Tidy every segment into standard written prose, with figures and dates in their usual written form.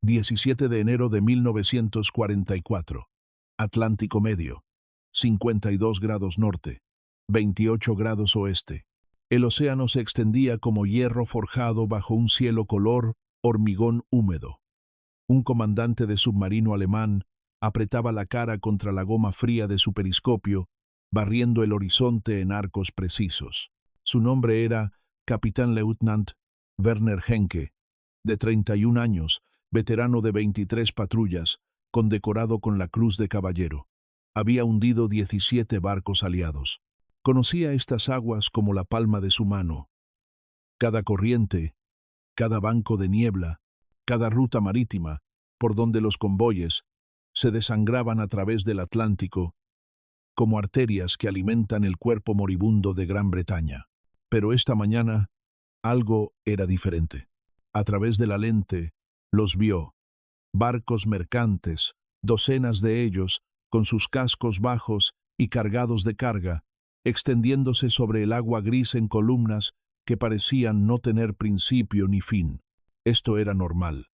17 de enero de 1944. Atlántico Medio. 52 grados norte. 28 grados oeste. El océano se extendía como hierro forjado bajo un cielo color hormigón húmedo. Un comandante de submarino alemán apretaba la cara contra la goma fría de su periscopio, barriendo el horizonte en arcos precisos. Su nombre era Capitán Leutnant Werner Henke, de 31 años, veterano de 23 patrullas, condecorado con la Cruz de Caballero. Había hundido 17 barcos aliados. Conocía estas aguas como la palma de su mano. Cada corriente, cada banco de niebla, cada ruta marítima, por donde los convoyes se desangraban a través del Atlántico, como arterias que alimentan el cuerpo moribundo de Gran Bretaña. Pero esta mañana algo era diferente. A través de la lente los vio. Barcos mercantes, docenas de ellos, con sus cascos bajos y cargados de carga, extendiéndose sobre el agua gris en columnas que parecían no tener principio ni fin. Esto era normal.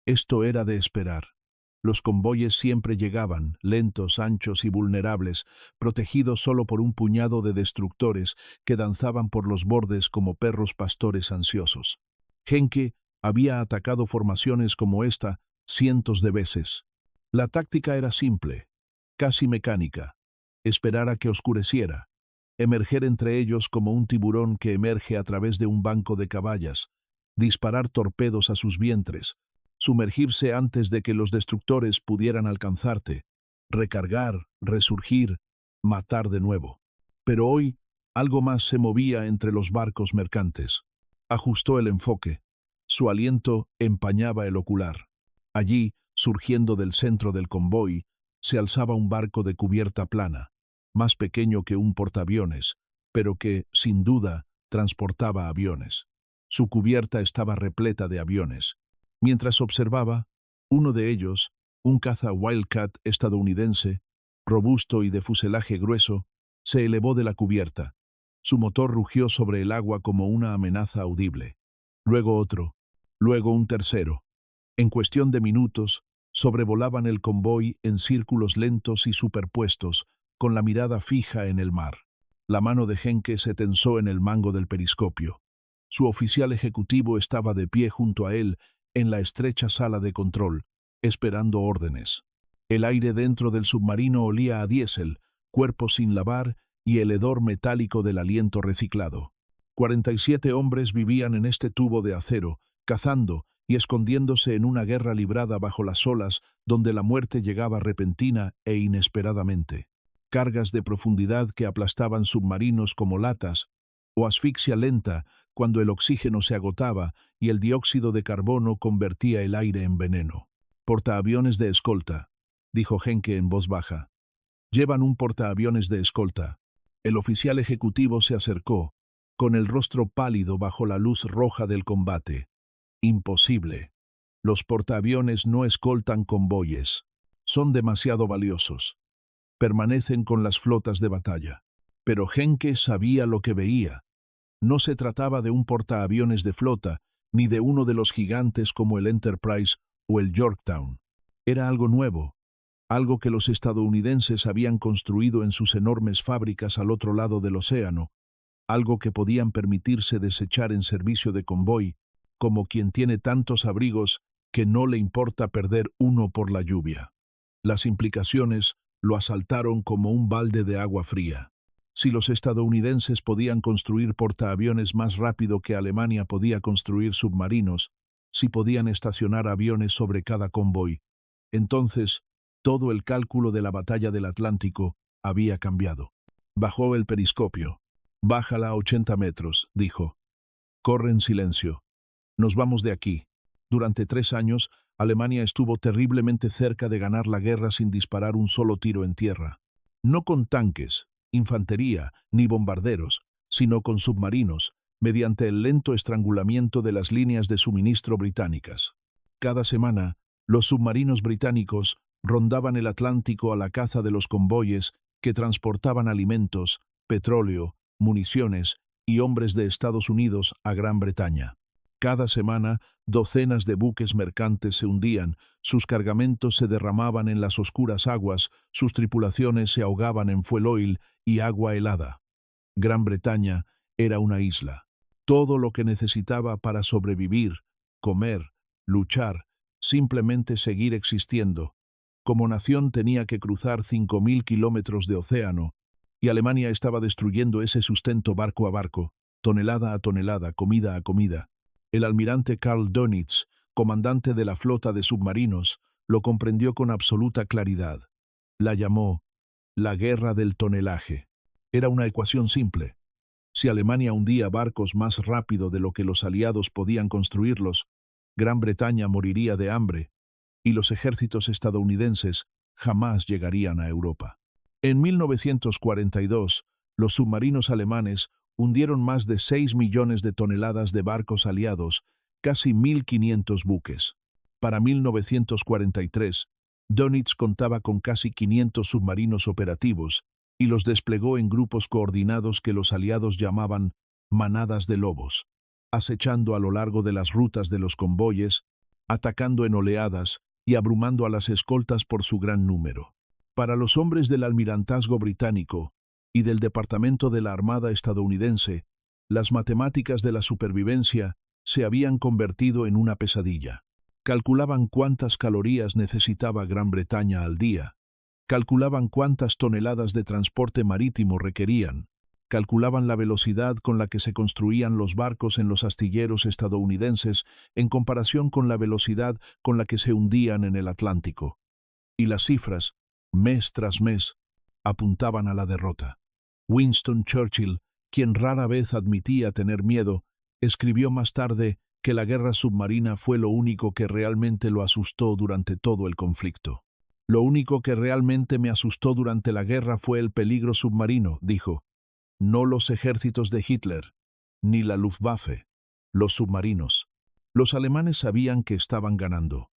Esto era de esperar. Los convoyes siempre llegaban, lentos, anchos y vulnerables, protegidos solo por un puñado de destructores que danzaban por los bordes como perros pastores ansiosos. Henke había atacado formaciones como esta cientos de veces. La táctica era simple, casi mecánica: esperar a que oscureciera, emerger entre ellos como un tiburón que emerge a través de un banco de caballas, disparar torpedos a sus vientres, sumergirse antes de que los destructores pudieran alcanzarte, recargar, resurgir, matar de nuevo. Pero hoy algo más se movía entre los barcos mercantes. Ajustó el enfoque. Su aliento empañaba el ocular. Allí, surgiendo del centro del convoy, se alzaba un barco de cubierta plana, más pequeño que un portaaviones, pero que, sin duda, transportaba aviones. Su cubierta estaba repleta de aviones. Mientras observaba, uno de ellos, un caza Wildcat estadounidense, robusto y de fuselaje grueso, se elevó de la cubierta. Su motor rugió sobre el agua como una amenaza audible. Luego otro, luego un tercero. En cuestión de minutos, sobrevolaban el convoy en círculos lentos y superpuestos, con la mirada fija en el mar. La mano de Henke se tensó en el mango del periscopio. Su oficial ejecutivo estaba de pie junto a él en la estrecha sala de control, esperando órdenes. El aire dentro del submarino olía a diésel, cuerpo sin lavar y el hedor metálico del aliento reciclado. 47 hombres vivían en este tubo de acero, cazando y escondiéndose en una guerra librada bajo las olas donde la muerte llegaba repentina e inesperadamente. Cargas de profundidad que aplastaban submarinos como latas, o asfixia lenta cuando el oxígeno se agotaba y el dióxido de carbono convertía el aire en veneno. Portaaviones de escolta, dijo Henke en voz baja. Llevan un portaaviones de escolta. El oficial ejecutivo se acercó, con el rostro pálido bajo la luz roja del combate. Imposible. Los portaaviones no escoltan convoyes. Son demasiado valiosos. Permanecen con las flotas de batalla. Pero Henke sabía lo que veía. No se trataba de un portaaviones de flota, ni de uno de los gigantes como el Enterprise o el Yorktown. Era algo nuevo, algo que los estadounidenses habían construido en sus enormes fábricas al otro lado del océano, algo que podían permitirse desechar en servicio de convoy, como quien tiene tantos abrigos que no le importa perder uno por la lluvia. Las implicaciones lo asaltaron como un balde de agua fría. Si los estadounidenses podían construir portaaviones más rápido que Alemania podía construir submarinos, si podían estacionar aviones sobre cada convoy, entonces todo el cálculo de la batalla del Atlántico había cambiado. Bajó el periscopio. «Bájala a 80 metros», dijo. «Corre en silencio. Nos vamos de aquí». Durante 3 años, Alemania estuvo terriblemente cerca de ganar la guerra sin disparar un solo tiro en tierra. No con tanques, infantería ni bombarderos, sino con submarinos, mediante el lento estrangulamiento de las líneas de suministro británicas. Cada semana, los submarinos británicos rondaban el Atlántico a la caza de los convoyes que transportaban alimentos, petróleo, municiones y hombres de Estados Unidos a Gran Bretaña. Cada semana, Docenas de buques mercantes se hundían, sus cargamentos se derramaban en las oscuras aguas, sus tripulaciones se ahogaban en fuel oil y agua helada. Gran Bretaña era una isla. Todo lo que necesitaba para sobrevivir, comer, luchar, simplemente seguir existiendo. Como nación tenía que cruzar 5.000 kilómetros de océano, y Alemania estaba destruyendo ese sustento barco a barco, tonelada a tonelada, comida a comida. El almirante Karl Dönitz, comandante de la flota de submarinos, lo comprendió con absoluta claridad. La llamó la guerra del tonelaje. Era una ecuación simple. Si Alemania hundía barcos más rápido de lo que los aliados podían construirlos, Gran Bretaña moriría de hambre, y los ejércitos estadounidenses jamás llegarían a Europa. En 1942, los submarinos alemanes hundieron más de 6 millones de toneladas de barcos aliados, casi 1.500 buques. Para 1943, Dönitz contaba con casi 500 submarinos operativos y los desplegó en grupos coordinados que los aliados llamaban manadas de lobos, acechando a lo largo de las rutas de los convoyes, atacando en oleadas y abrumando a las escoltas por su gran número. Para los hombres del almirantazgo británico y del Departamento de la Armada estadounidense, las matemáticas de la supervivencia se habían convertido en una pesadilla. Calculaban cuántas calorías necesitaba Gran Bretaña al día, calculaban cuántas toneladas de transporte marítimo requerían, calculaban la velocidad con la que se construían los barcos en los astilleros estadounidenses en comparación con la velocidad con la que se hundían en el Atlántico. Y las cifras, mes tras mes, apuntaban a la derrota. Winston Churchill, quien rara vez admitía tener miedo, escribió más tarde que la guerra submarina fue lo único que realmente lo asustó durante todo el conflicto. Lo único que realmente me asustó durante la guerra fue el peligro submarino, dijo. No los ejércitos de Hitler, ni la Luftwaffe, los submarinos. Los alemanes sabían que estaban ganando.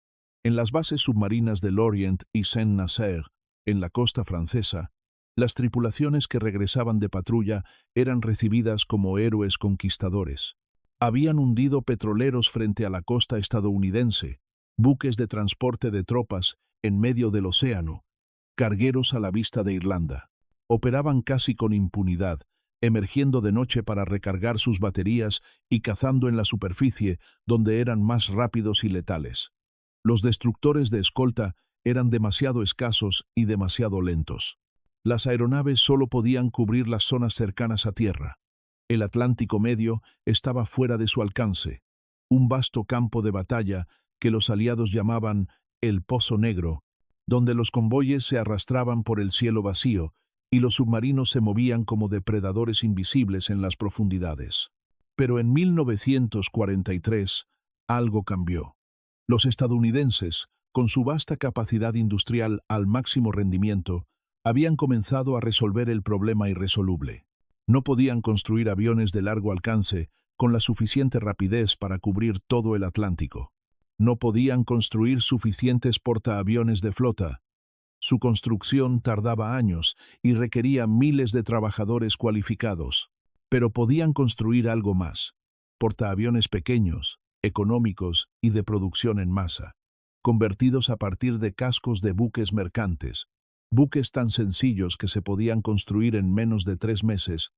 En las bases submarinas de Lorient y Saint-Nazaire, en la costa francesa, las tripulaciones que regresaban de patrulla eran recibidas como héroes conquistadores. Habían hundido petroleros frente a la costa estadounidense, buques de transporte de tropas en medio del océano, cargueros a la vista de Irlanda. Operaban casi con impunidad, emergiendo de noche para recargar sus baterías y cazando en la superficie, donde eran más rápidos y letales. Los destructores de escolta eran demasiado escasos y demasiado lentos. Las aeronaves solo podían cubrir las zonas cercanas a tierra. El Atlántico Medio estaba fuera de su alcance, un vasto campo de batalla que los aliados llamaban el Pozo Negro, donde los convoyes se arrastraban por el cielo vacío y los submarinos se movían como depredadores invisibles en las profundidades. Pero en 1943 algo cambió. Los estadounidenses, con su vasta capacidad industrial al máximo rendimiento, habían comenzado a resolver el problema irresoluble. No podían construir aviones de largo alcance con la suficiente rapidez para cubrir todo el Atlántico. No podían construir suficientes portaaviones de flota. Su construcción tardaba años y requería miles de trabajadores cualificados. Pero podían construir algo más: portaaviones pequeños, económicos y de producción en masa, convertidos a partir de cascos de buques mercantes, buques tan sencillos que se podían construir en menos de 3 meses,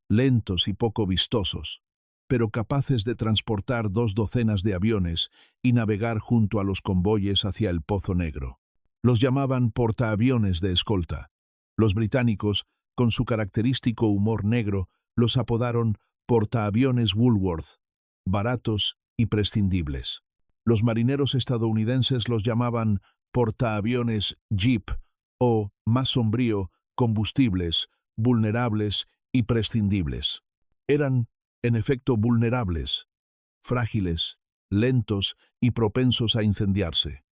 lentos y poco vistosos, pero capaces de transportar 2 docenas de aviones y navegar junto a los convoyes hacia el Pozo Negro. Los llamaban portaaviones de escolta. Los británicos, con su característico humor negro, los apodaron portaaviones Woolworth, baratos y prescindibles. Los marineros estadounidenses los llamaban portaaviones Jeep o, más sombrío, combustibles, vulnerables y prescindibles. Eran, en efecto, vulnerables, frágiles, lentos y propensos a incendiarse,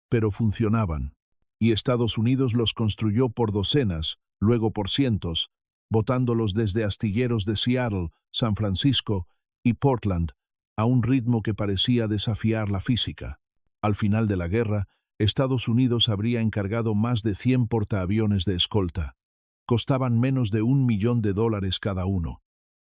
pero funcionaban, y Estados Unidos los construyó por docenas, luego por cientos, botándolos desde astilleros de Seattle, San Francisco y Portland, a un ritmo que parecía desafiar la física. Al final de la guerra, Estados Unidos habría encargado más de 100 portaaviones de escolta. Costaban menos de $1 millón cada uno.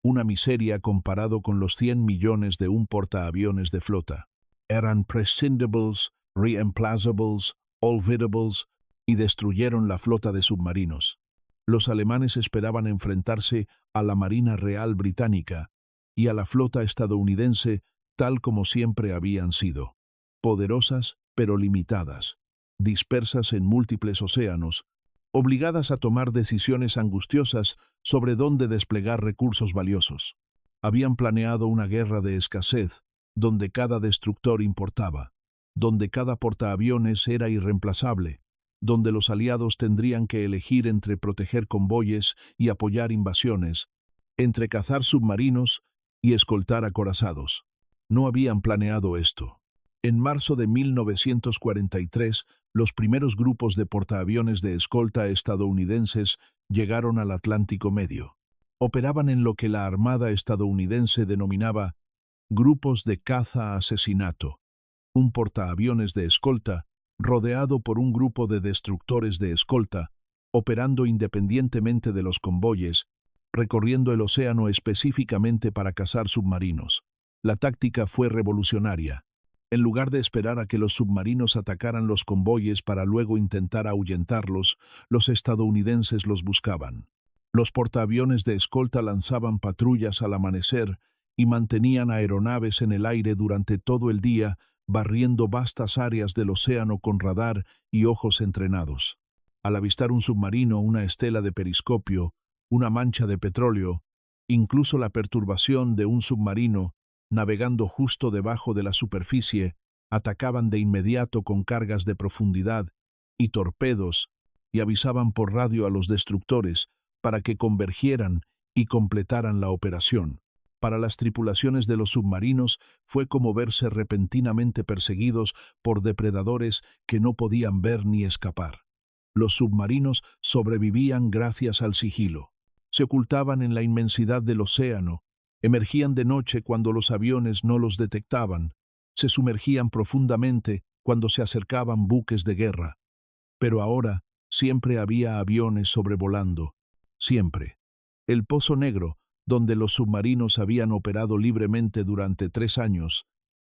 Una miseria comparado con los 100 millones de un portaaviones de flota. Eran prescindibles, reemplazables, olvidables y destruyeron la flota de submarinos. Los alemanes esperaban enfrentarse a la Marina Real Británica y a la flota estadounidense tal como siempre habían sido. Poderosas pero limitadas, dispersas en múltiples océanos, obligadas a tomar decisiones angustiosas sobre dónde desplegar recursos valiosos. Habían planeado una guerra de escasez, donde cada destructor importaba, donde cada portaaviones era irreemplazable, donde los aliados tendrían que elegir entre proteger convoyes y apoyar invasiones, entre cazar submarinos y escoltar acorazados. No habían planeado esto. En marzo de 1943, los primeros grupos de portaaviones de escolta estadounidenses llegaron al Atlántico Medio. Operaban en lo que la Armada estadounidense denominaba grupos de caza-asesinato, un portaaviones de escolta rodeado por un grupo de destructores de escolta, operando independientemente de los convoyes, recorriendo el océano específicamente para cazar submarinos. La táctica fue revolucionaria. En lugar de esperar a que los submarinos atacaran los convoyes para luego intentar ahuyentarlos, los estadounidenses los buscaban. Los portaaviones de escolta lanzaban patrullas al amanecer y mantenían aeronaves en el aire durante todo el día, barriendo vastas áreas del océano con radar y ojos entrenados. Al avistar un submarino, una estela de periscopio, una mancha de petróleo, incluso la perturbación de un submarino navegando justo debajo de la superficie, atacaban de inmediato con cargas de profundidad y torpedos y avisaban por radio a los destructores para que convergieran y completaran la operación. Para las tripulaciones de los submarinos fue como verse repentinamente perseguidos por depredadores que no podían ver ni escapar. Los submarinos sobrevivían gracias al sigilo. Se ocultaban en la inmensidad del océano, emergían de noche cuando los aviones no los detectaban, se sumergían profundamente cuando se acercaban buques de guerra. Pero ahora siempre había aviones sobrevolando, siempre. El Pozo Negro, donde los submarinos habían operado libremente durante 3 años,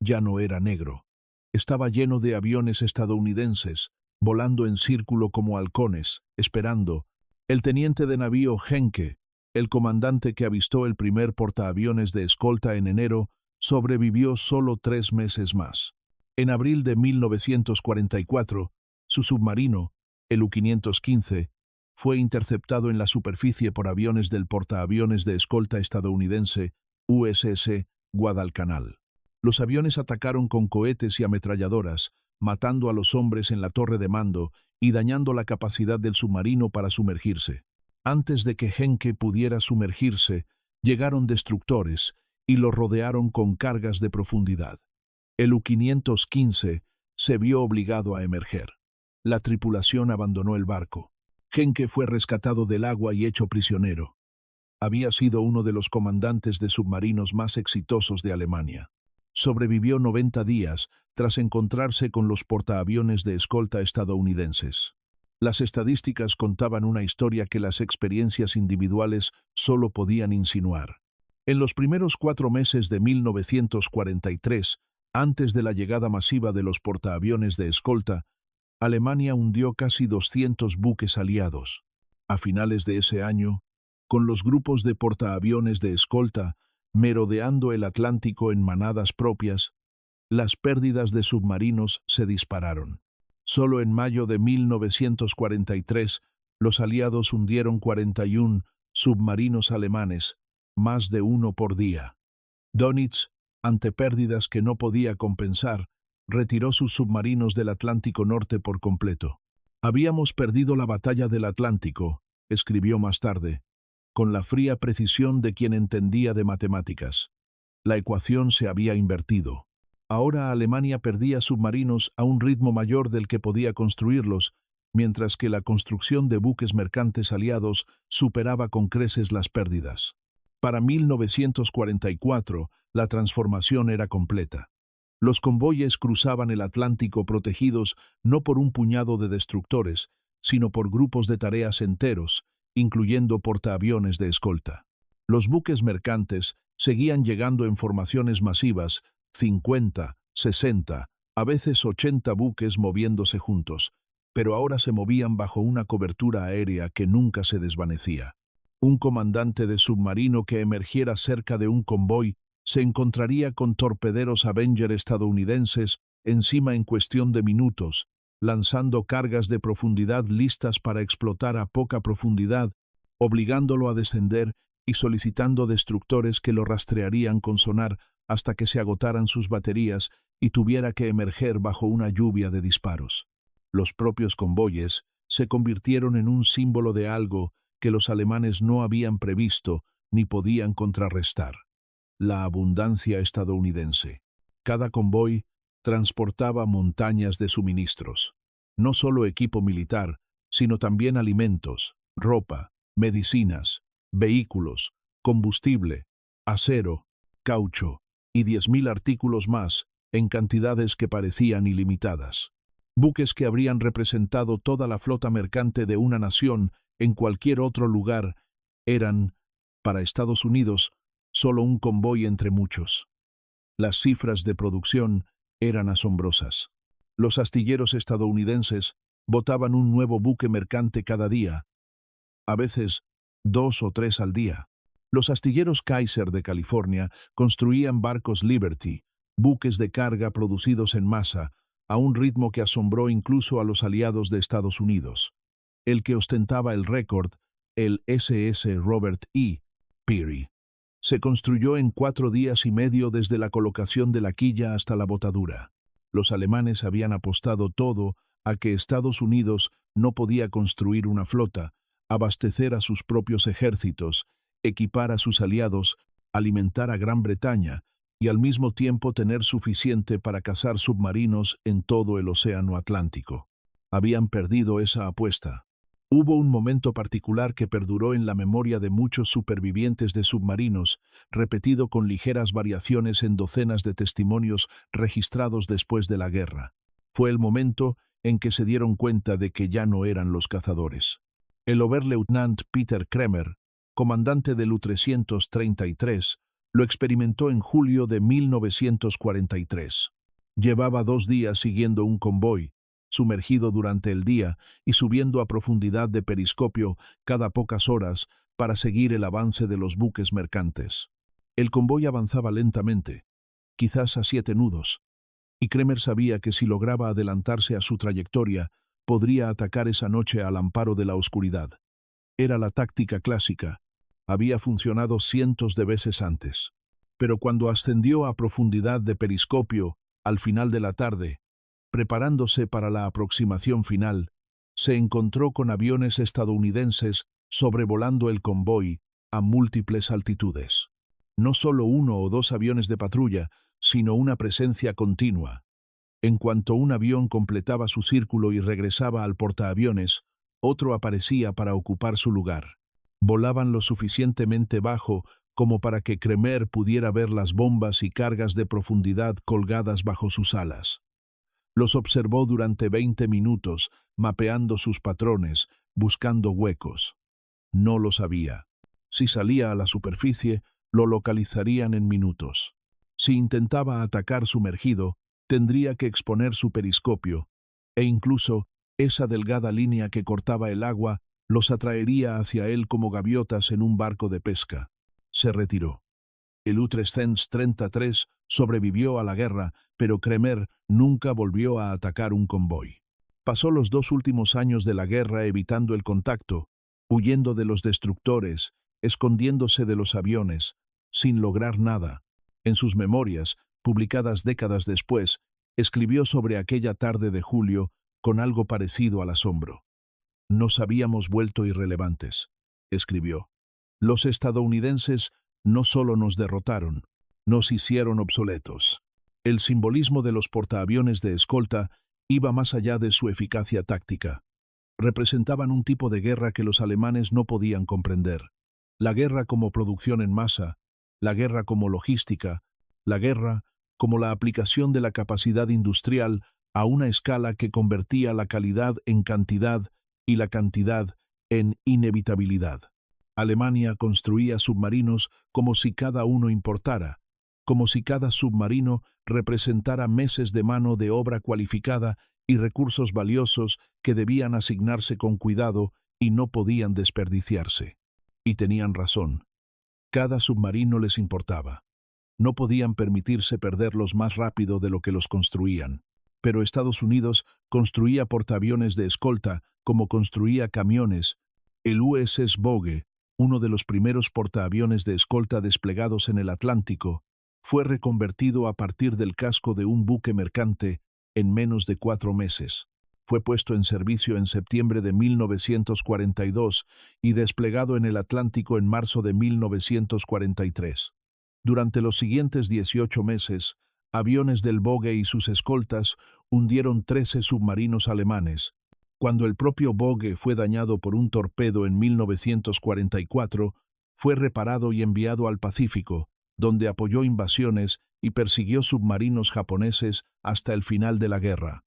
ya no era negro. Estaba lleno de aviones estadounidenses, volando en círculo como halcones, esperando. El teniente de navío Henke, el comandante que avistó el primer portaaviones de escolta en enero, sobrevivió solo 3 meses más. En abril de 1944, su submarino, el U-515, fue interceptado en la superficie por aviones del portaaviones de escolta estadounidense USS Guadalcanal. Los aviones atacaron con cohetes y ametralladoras, matando a los hombres en la torre de mando y dañando la capacidad del submarino para sumergirse. Antes de que Henke pudiera sumergirse, llegaron destructores y lo rodearon con cargas de profundidad. El U-515 se vio obligado a emerger. La tripulación abandonó el barco. Henke fue rescatado del agua y hecho prisionero. Había sido uno de los comandantes de submarinos más exitosos de Alemania. Sobrevivió 90 días tras encontrarse con los portaaviones de escolta estadounidenses. Las estadísticas contaban una historia que las experiencias individuales solo podían insinuar. En los primeros 4 meses de 1943, antes de la llegada masiva de los portaaviones de escolta, Alemania hundió casi 200 buques aliados. A finales de ese año, con los grupos de portaaviones de escolta merodeando el Atlántico en manadas propias, las pérdidas de submarinos se dispararon. Solo en mayo de 1943, los aliados hundieron 41 submarinos alemanes, más de uno por día. Dönitz, ante pérdidas que no podía compensar, retiró sus submarinos del Atlántico Norte por completo. Habíamos perdido la batalla del Atlántico, escribió más tarde, con la fría precisión de quien entendía de matemáticas. La ecuación se había invertido. Ahora Alemania perdía submarinos a un ritmo mayor del que podía construirlos, mientras que la construcción de buques mercantes aliados superaba con creces las pérdidas. Para 1944, la transformación era completa. Los convoyes cruzaban el Atlántico protegidos no por un puñado de destructores, sino por grupos de tareas enteros, incluyendo portaaviones de escolta. Los buques mercantes seguían llegando en formaciones masivas, 50, 60, a veces 80 buques moviéndose juntos, pero ahora se movían bajo una cobertura aérea que nunca se desvanecía. Un comandante de submarino que emergiera cerca de un convoy se encontraría con torpederos Avenger estadounidenses encima en cuestión de minutos, lanzando cargas de profundidad listas para explotar a poca profundidad, obligándolo a descender y solicitando destructores que lo rastrearían con sonar hasta que se agotaran sus baterías y tuviera que emerger bajo una lluvia de disparos. Los propios convoyes se convirtieron en un símbolo de algo que los alemanes no habían previsto ni podían contrarrestar: la abundancia estadounidense. Cada convoy transportaba montañas de suministros, no solo equipo militar, sino también alimentos, ropa, medicinas, vehículos, combustible, acero, caucho y 10.000 artículos más en cantidades que parecían ilimitadas. Buques que habrían representado toda la flota mercante de una nación en cualquier otro lugar eran, para Estados Unidos, solo un convoy entre muchos. Las cifras de producción eran asombrosas. Los astilleros estadounidenses botaban un nuevo buque mercante cada día, a veces 2 o 3 al día. Los astilleros Kaiser de California construían barcos Liberty, buques de carga producidos en masa, a un ritmo que asombró incluso a los aliados de Estados Unidos. El que ostentaba el récord, el SS Robert E. Peary, se construyó en 4 días y medio desde la colocación de la quilla hasta la botadura. Los alemanes habían apostado todo a que Estados Unidos no podía construir una flota, abastecer a sus propios ejércitos, equipar a sus aliados, alimentar a Gran Bretaña y al mismo tiempo tener suficiente para cazar submarinos en todo el océano Atlántico. Habían perdido esa apuesta. Hubo un momento particular que perduró en la memoria de muchos supervivientes de submarinos, repetido con ligeras variaciones en docenas de testimonios registrados después de la guerra. Fue el momento en que se dieron cuenta de que ya no eran los cazadores. El Oberleutnant Peter Kremer, comandante del U-333, lo experimentó en julio de 1943. Llevaba 2 días siguiendo un convoy, sumergido durante el día y subiendo a profundidad de periscopio cada pocas horas para seguir el avance de los buques mercantes. El convoy avanzaba lentamente, quizás a 7 nudos, y Kremer sabía que si lograba adelantarse a su trayectoria, podría atacar esa noche al amparo de la oscuridad. Era la táctica clásica. Había funcionado cientos de veces antes. Pero cuando ascendió a profundidad de periscopio, al final de la tarde, preparándose para la aproximación final, se encontró con aviones estadounidenses sobrevolando el convoy a múltiples altitudes. No solo 1 o 2 aviones de patrulla, sino una presencia continua. En cuanto un avión completaba su círculo y regresaba al portaaviones, otro aparecía para ocupar su lugar. Volaban lo suficientemente bajo como para que Kremer pudiera ver las bombas y cargas de profundidad colgadas bajo sus alas. Los observó durante 20 minutos, mapeando sus patrones, buscando huecos. No lo sabía. Si salía a la superficie, lo localizarían en minutos. Si intentaba atacar sumergido, tendría que exponer su periscopio, e incluso esa delgada línea que cortaba el agua los atraería hacia él como gaviotas en un barco de pesca. Se retiró. El U-333 sobrevivió a la guerra, pero Kremer nunca volvió a atacar un convoy. Pasó los 2 últimos años de la guerra evitando el contacto, huyendo de los destructores, escondiéndose de los aviones, sin lograr nada. En sus memorias, publicadas décadas después, escribió sobre aquella tarde de julio con algo parecido al asombro. «Nos habíamos vuelto irrelevantes», escribió. «Los estadounidenses no solo nos derrotaron, nos hicieron obsoletos». El simbolismo de los portaaviones de escolta iba más allá de su eficacia táctica. Representaban un tipo de guerra que los alemanes no podían comprender. La guerra como producción en masa, la guerra como logística, la guerra como la aplicación de la capacidad industrial a una escala que convertía la calidad en cantidad y la cantidad en inevitabilidad. Alemania construía submarinos como si cada uno importara, como si cada submarino representara meses de mano de obra cualificada y recursos valiosos que debían asignarse con cuidado y no podían desperdiciarse. Y tenían razón. Cada submarino les importaba. No podían permitirse perderlos más rápido de lo que los construían. Pero Estados Unidos construía portaaviones de escolta como construía camiones. El USS Bogue, uno de los primeros portaaviones de escolta desplegados en el Atlántico, fue reconvertido a partir del casco de un buque mercante en menos de 4 meses. Fue puesto en servicio en septiembre de 1942 y desplegado en el Atlántico en marzo de 1943. Durante los siguientes 18 meses, aviones del Bogue y sus escoltas hundieron 13 submarinos alemanes. Cuando el propio Bogue fue dañado por un torpedo en 1944, fue reparado y enviado al Pacífico, donde apoyó invasiones y persiguió submarinos japoneses hasta el final de la guerra.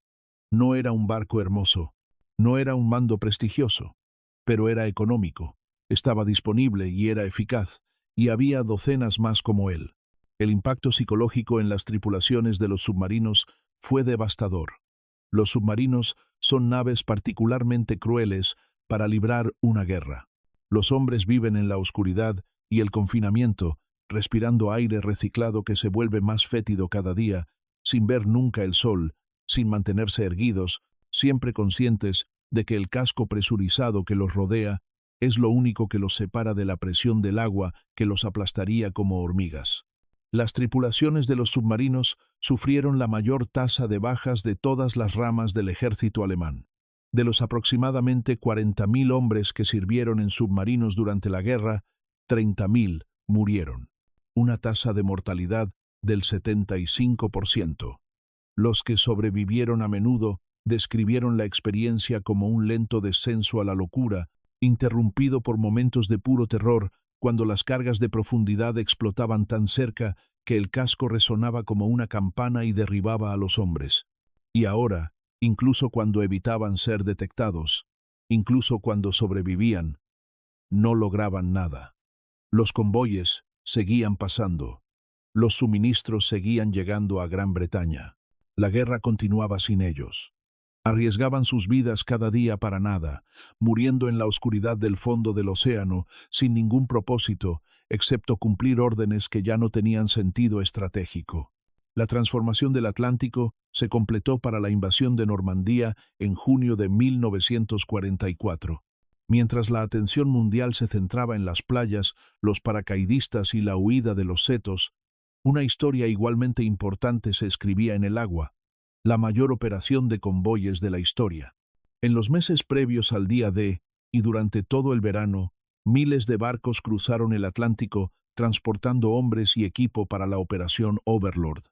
No era un barco hermoso, no era un mando prestigioso, pero era económico, estaba disponible y era eficaz, y había docenas más como él. El impacto psicológico en las tripulaciones de los submarinos fue devastador. Los submarinos son naves particularmente crueles para librar una guerra. Los hombres viven en la oscuridad y el confinamiento, respirando aire reciclado que se vuelve más fétido cada día, sin ver nunca el sol, sin mantenerse erguidos, siempre conscientes de que el casco presurizado que los rodea es lo único que los separa de la presión del agua que los aplastaría como hormigas. Las tripulaciones de los submarinos sufrieron la mayor tasa de bajas de todas las ramas del ejército alemán. De los aproximadamente 40.000 hombres que sirvieron en submarinos durante la guerra, 30.000 murieron. Una tasa de mortalidad del 75%. Los que sobrevivieron a menudo describieron la experiencia como un lento descenso a la locura, interrumpido por momentos de puro terror, cuando las cargas de profundidad explotaban tan cerca que el casco resonaba como una campana y derribaba a los hombres. Y ahora, incluso cuando evitaban ser detectados, incluso cuando sobrevivían, no lograban nada. Los convoyes seguían pasando. Los suministros seguían llegando a Gran Bretaña. La guerra continuaba sin ellos. Arriesgaban sus vidas cada día para nada, muriendo en la oscuridad del fondo del océano, sin ningún propósito, excepto cumplir órdenes que ya no tenían sentido estratégico. La transformación del Atlántico se completó para la invasión de Normandía en junio de 1944. Mientras la atención mundial se centraba en las playas, los paracaidistas y la huida de los setos, una historia igualmente importante se escribía en el agua, la mayor operación de convoyes de la historia. En los meses previos al día D, y durante todo el verano, miles de barcos cruzaron el Atlántico transportando hombres y equipo para la operación Overlord.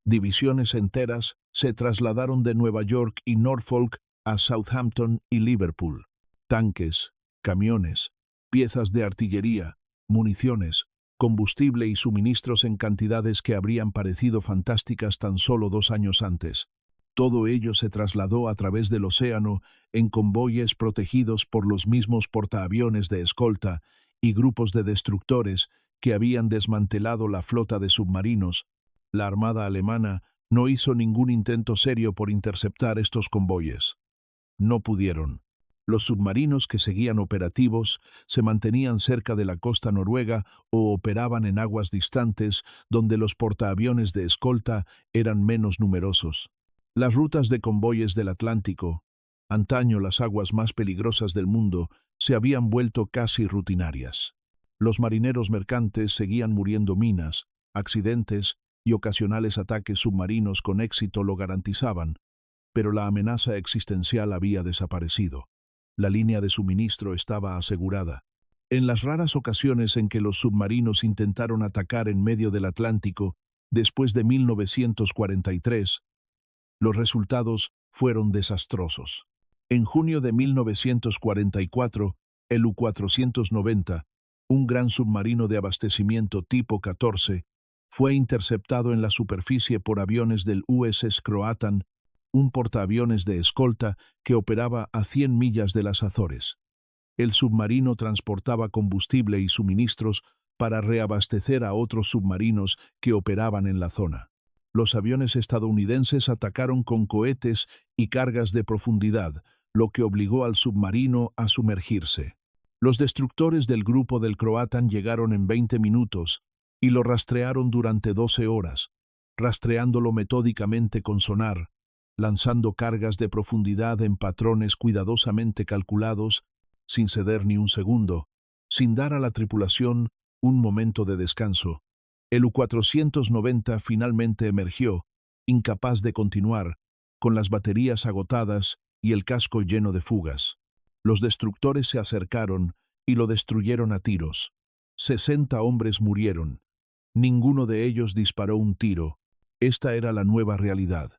Divisiones enteras se trasladaron de Nueva York y Norfolk a Southampton y Liverpool. Tanques, camiones, piezas de artillería, municiones, combustible y suministros en cantidades que habrían parecido fantásticas tan solo 2 años antes. Todo ello se trasladó a través del océano en convoyes protegidos por los mismos portaaviones de escolta y grupos de destructores que habían desmantelado la flota de submarinos. La Armada alemana no hizo ningún intento serio por interceptar estos convoyes. No pudieron. Los submarinos que seguían operativos se mantenían cerca de la costa noruega o operaban en aguas distantes donde los portaaviones de escolta eran menos numerosos. Las rutas de convoyes del Atlántico, antaño las aguas más peligrosas del mundo, se habían vuelto casi rutinarias. Los marineros mercantes seguían muriendo minas, accidentes y ocasionales ataques submarinos con éxito lo garantizaban, pero la amenaza existencial había desaparecido. La línea de suministro estaba asegurada. En las raras ocasiones en que los submarinos intentaron atacar en medio del Atlántico, después de 1943, los resultados fueron desastrosos. En junio de 1944, el U-490, un gran submarino de abastecimiento tipo 14, fue interceptado en la superficie por aviones del USS Croatan, un portaaviones de escolta que operaba a 100 millas de las Azores. El submarino transportaba combustible y suministros para reabastecer a otros submarinos que operaban en la zona. Los aviones estadounidenses atacaron con cohetes y cargas de profundidad, lo que obligó al submarino a sumergirse. Los destructores del grupo del Croatan llegaron en 20 minutos y lo rastrearon durante 12 horas, rastreándolo metódicamente con sonar, lanzando cargas de profundidad en patrones cuidadosamente calculados, sin ceder ni un segundo, sin dar a la tripulación un momento de descanso. El U-490 finalmente emergió, incapaz de continuar, con las baterías agotadas y el casco lleno de fugas. Los destructores se acercaron y lo destruyeron a tiros. 60 hombres murieron. Ninguno de ellos disparó un tiro. Esta era la nueva realidad.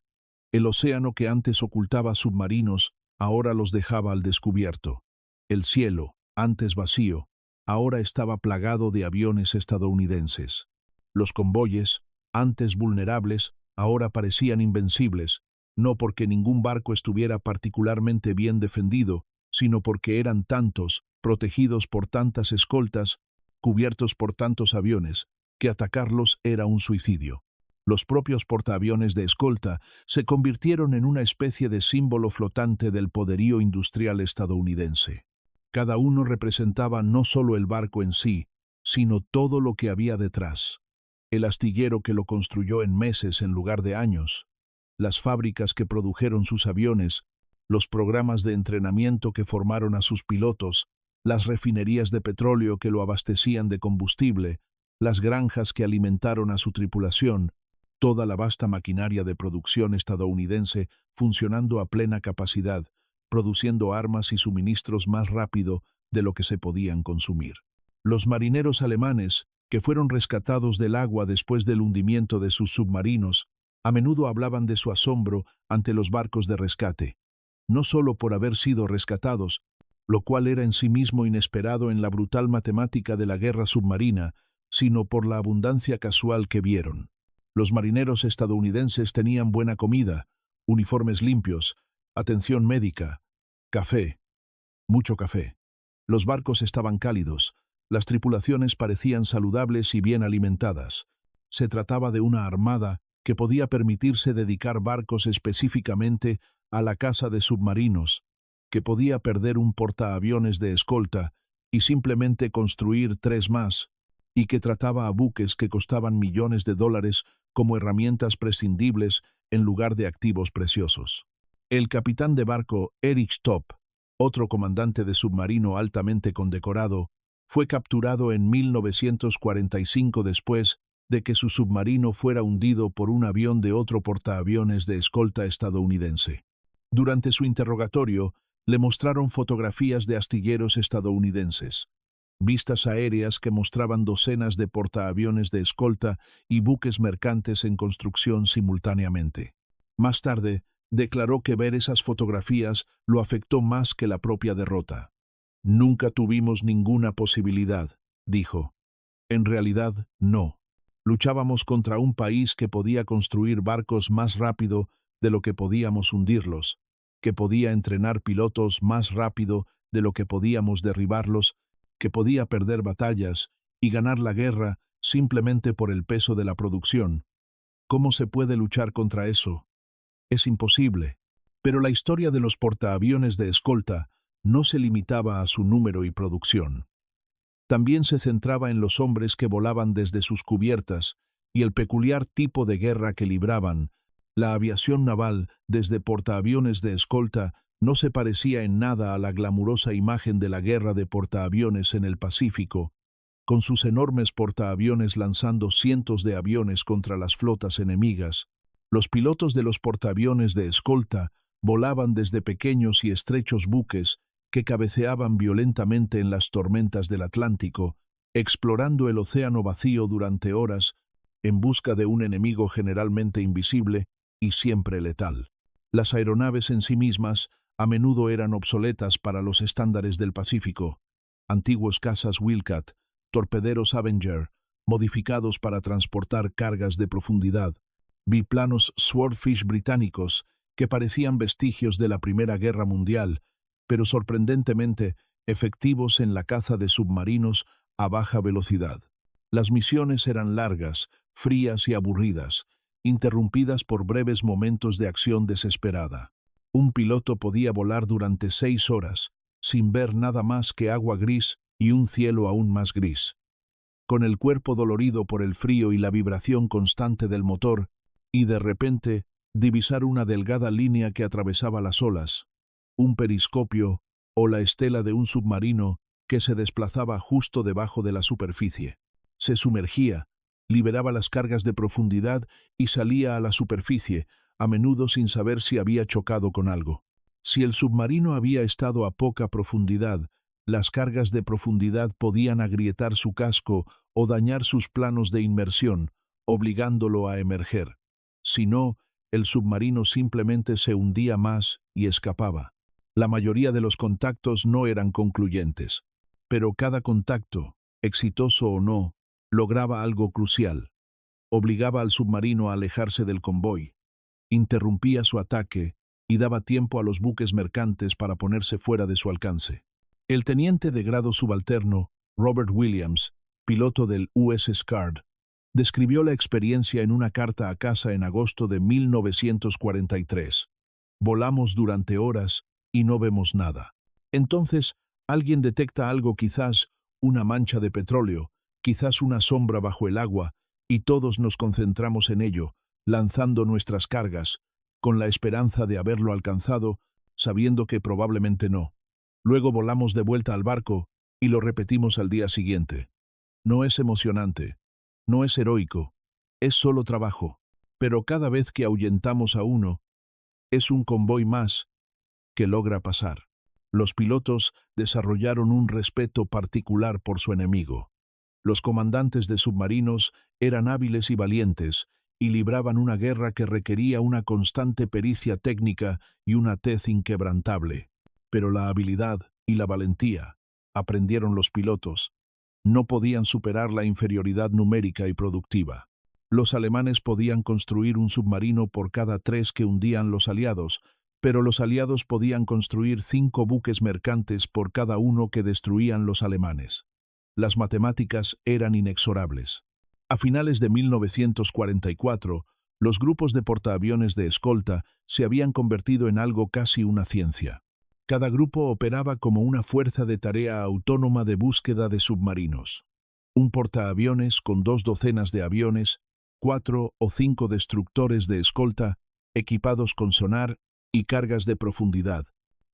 El océano que antes ocultaba submarinos, ahora los dejaba al descubierto. El cielo, antes vacío, ahora estaba plagado de aviones estadounidenses. Los convoyes, antes vulnerables, ahora parecían invencibles, no porque ningún barco estuviera particularmente bien defendido, sino porque eran tantos, protegidos por tantas escoltas, cubiertos por tantos aviones, que atacarlos era un suicidio. Los propios portaaviones de escolta se convirtieron en una especie de símbolo flotante del poderío industrial estadounidense. Cada uno representaba no solo el barco en sí, sino todo lo que había detrás. El astillero que lo construyó en meses en lugar de años, las fábricas que produjeron sus aviones, los programas de entrenamiento que formaron a sus pilotos, las refinerías de petróleo que lo abastecían de combustible, las granjas que alimentaron a su tripulación, toda la vasta maquinaria de producción estadounidense funcionando a plena capacidad, produciendo armas y suministros más rápido de lo que se podían consumir. Los marineros alemanes, que fueron rescatados del agua después del hundimiento de sus submarinos, a menudo hablaban de su asombro ante los barcos de rescate, no solo por haber sido rescatados, lo cual era en sí mismo inesperado en la brutal matemática de la guerra submarina, sino por la abundancia casual que vieron. Los marineros estadounidenses tenían buena comida, uniformes limpios, atención médica, café, mucho café. Los barcos estaban cálidos, las tripulaciones parecían saludables y bien alimentadas. Se trataba de una armada que podía permitirse dedicar barcos específicamente a la caza de submarinos, que podía perder un portaaviones de escolta y simplemente construir 3 más, y que trataba a buques que costaban millones de dólares como herramientas prescindibles en lugar de activos preciosos. El capitán de barco Erich Topp, otro comandante de submarino altamente condecorado, fue capturado en 1945 después de que su submarino fuera hundido por un avión de otro portaaviones de escolta estadounidense. Durante su interrogatorio, le mostraron fotografías de astilleros estadounidenses, vistas aéreas que mostraban docenas de portaaviones de escolta y buques mercantes en construcción simultáneamente. Más tarde, declaró que ver esas fotografías lo afectó más que la propia derrota. «Nunca tuvimos ninguna posibilidad», dijo. En realidad, no. Luchábamos contra un país que podía construir barcos más rápido de lo que podíamos hundirlos, que podía entrenar pilotos más rápido de lo que podíamos derribarlos, que podía perder batallas y ganar la guerra simplemente por el peso de la producción. ¿Cómo se puede luchar contra eso? Es imposible. Pero la historia de los portaaviones de escolta no se limitaba a su número y producción. También se centraba en los hombres que volaban desde sus cubiertas y el peculiar tipo de guerra que libraban. La aviación naval desde portaaviones de escolta no se parecía en nada a la glamurosa imagen de la guerra de portaaviones en el Pacífico, con sus enormes portaaviones lanzando cientos de aviones contra las flotas enemigas. Los pilotos de los portaaviones de escolta volaban desde pequeños y estrechos buques que cabeceaban violentamente en las tormentas del Atlántico, explorando el océano vacío durante horas en busca de un enemigo generalmente invisible y siempre letal. Las aeronaves en sí mismas a menudo eran obsoletas para los estándares del Pacífico. Antiguos cazas Wildcat, torpederos Avenger, modificados para transportar cargas de profundidad, biplanos Swordfish británicos que parecían vestigios de la Primera Guerra Mundial, pero sorprendentemente efectivos en la caza de submarinos a baja velocidad. Las misiones eran largas, frías y aburridas, interrumpidas por breves momentos de acción desesperada. Un piloto podía volar durante 6 horas, sin ver nada más que agua gris y un cielo aún más gris. Con el cuerpo dolorido por el frío y la vibración constante del motor, y de repente divisar una delgada línea que atravesaba las olas, un periscopio o la estela de un submarino que se desplazaba justo debajo de la superficie. Se sumergía, liberaba las cargas de profundidad y salía a la superficie, a menudo sin saber si había chocado con algo. Si el submarino había estado a poca profundidad, las cargas de profundidad podían agrietar su casco o dañar sus planos de inmersión, obligándolo a emerger. Si no, el submarino simplemente se hundía más y escapaba. La mayoría de los contactos no eran concluyentes, pero cada contacto, exitoso o no, lograba algo crucial. Obligaba al submarino a alejarse del convoy, interrumpía su ataque y daba tiempo a los buques mercantes para ponerse fuera de su alcance. El teniente de grado subalterno, Robert Williams, piloto del USS Card, describió la experiencia en una carta a casa en agosto de 1943. Volamos durante horas y no vemos nada. Entonces, alguien detecta algo, quizás una mancha de petróleo, quizás una sombra bajo el agua, y todos nos concentramos en ello, lanzando nuestras cargas, con la esperanza de haberlo alcanzado, sabiendo que probablemente no. Luego volamos de vuelta al barco y lo repetimos al día siguiente. No es emocionante, no es heroico, es solo trabajo, pero cada vez que ahuyentamos a uno, es un convoy más que logra pasar. Los pilotos desarrollaron un respeto particular por su enemigo. Los comandantes de submarinos eran hábiles y valientes, y libraban una guerra que requería una constante pericia técnica y una tez inquebrantable. Pero la habilidad y la valentía, aprendieron los pilotos, no podían superar la inferioridad numérica y productiva. Los alemanes podían construir un submarino por cada 3 que hundían los aliados, pero los aliados podían construir 5 buques mercantes por cada uno que destruían los alemanes. Las matemáticas eran inexorables. A finales de 1944, los grupos de portaaviones de escolta se habían convertido en algo casi una ciencia. Cada grupo operaba como una fuerza de tarea autónoma de búsqueda de submarinos. Un portaaviones con 2 docenas de aviones, 4 o 5 destructores de escolta, equipados con sonar y cargas de profundidad,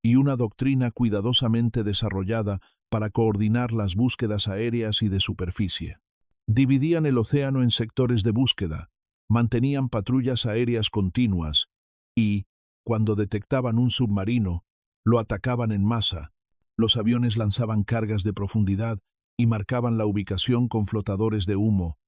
y una doctrina cuidadosamente desarrollada para coordinar las búsquedas aéreas y de superficie. Dividían el océano en sectores de búsqueda, mantenían patrullas aéreas continuas y, cuando detectaban un submarino, lo atacaban en masa. Los aviones lanzaban cargas de profundidad y marcaban la ubicación con flotadores de humo.